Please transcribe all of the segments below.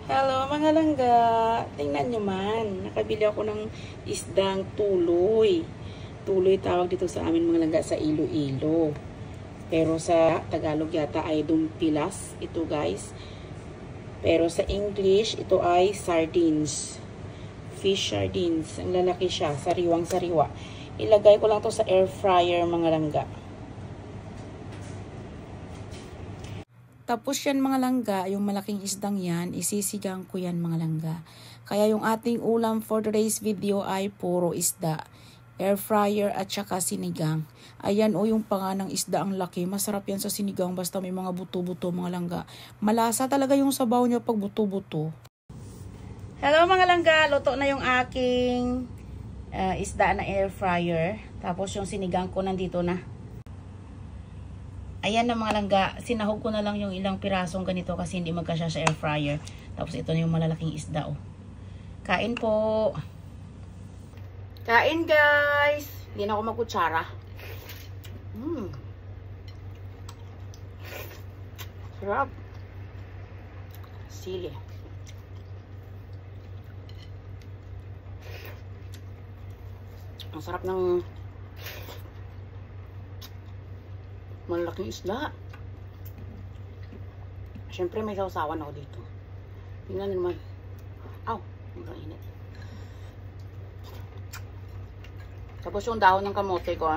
Hello mga langga, tingnan nyo man, nakabili ako ng isdang tuloy. Tuloy tawag dito sa amin mga langga sa Iloilo. Pero sa Tagalog yata ay dumpilas ito guys. Pero sa English ito ay sardines. Fish sardines. Ang lalaki siya, sariwang sariwa. Ilagay ko lang to sa air fryer mga langga. Tapos yan mga langga, yung malaking isdang yan, isisigang ko yan mga langga. Kaya yung ating ulam for today's video ay puro isda. Air fryer at saka sinigang. Ayan o yung panga ng isda, ang laki. Masarap yan sa sinigang basta may mga buto-buto mga langga. Malasa talaga yung sabaw niya pag buto-buto. Hello mga langga, luto na yung aking isda na air fryer. Tapos yung sinigang ko nandito na. Ayan na mga langga, sinahog ko na lang yung ilang pirasong ganito kasi hindi magkasya sa air fryer. Tapos ito na yung malalaking isda oh. Kain po. Kain guys. Hindi na ako magkutsara. Sarap. Sili. Ang sarap ng malaking isda. Siyempre may sausawan ako dito. Tingnan naman. Aw, ang init. Tapos yung dahon ng kamote ko,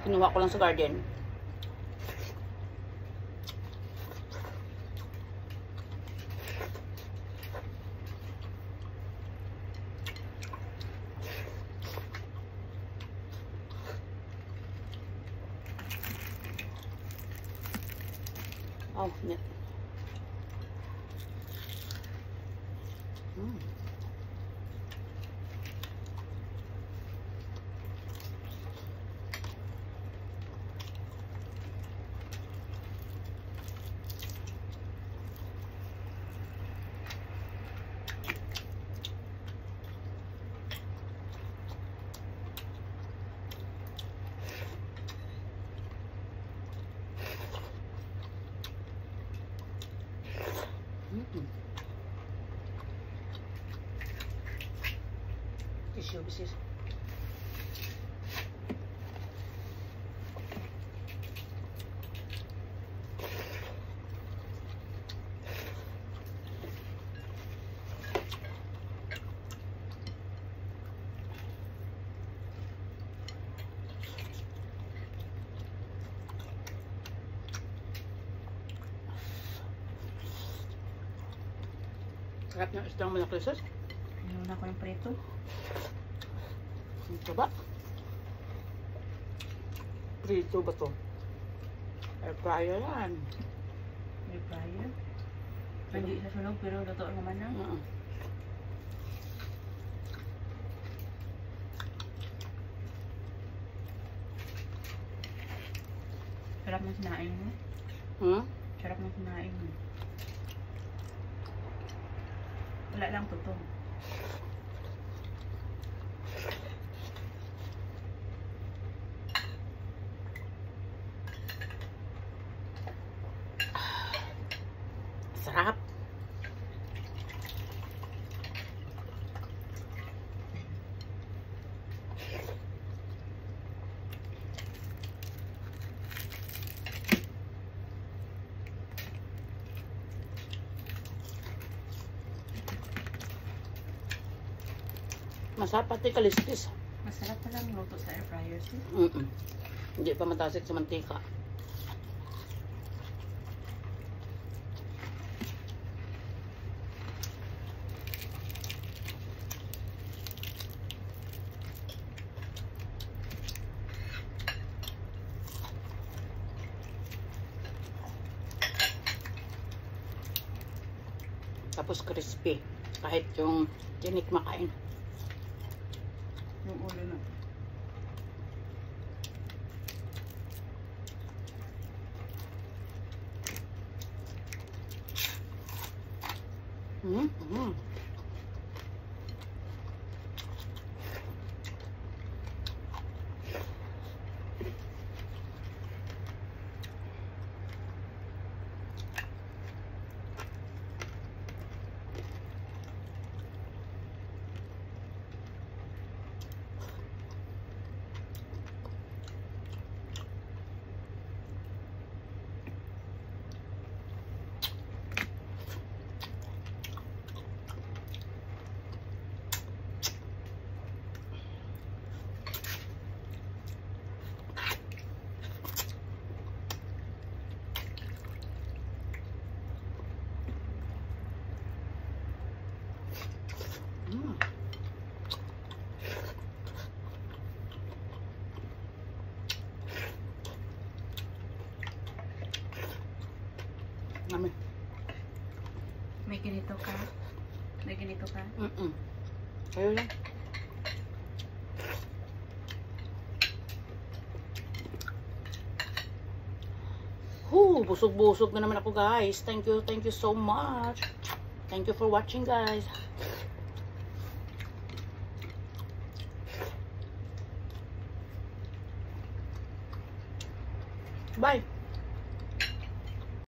kinuha ko lang sa garden. Oh, net. Tissue bisis. Sarap ng isdang malaklisas. Ano na ko yung preto. Ito ba? Prito ba to? Air fryer yan. Air fryer? Hindi sa sunog pero luto naman na. Sarap ng sinaing mo. Sarap ng sinaing mo. Wala lang tutong. Sarap. Masarap pati kaliskis. Masarap pa lang luto sa air fryer siya. Hindi pa matasik sa mantika. Tapos crispy. Kahit yung tinik makain. Yung ulo na. Mm. Amin. May ganito ka? May ganito ka? Kayo lang. Busog-busog na naman ako, guys. Thank you so much. Thank you for watching, guys. Bye.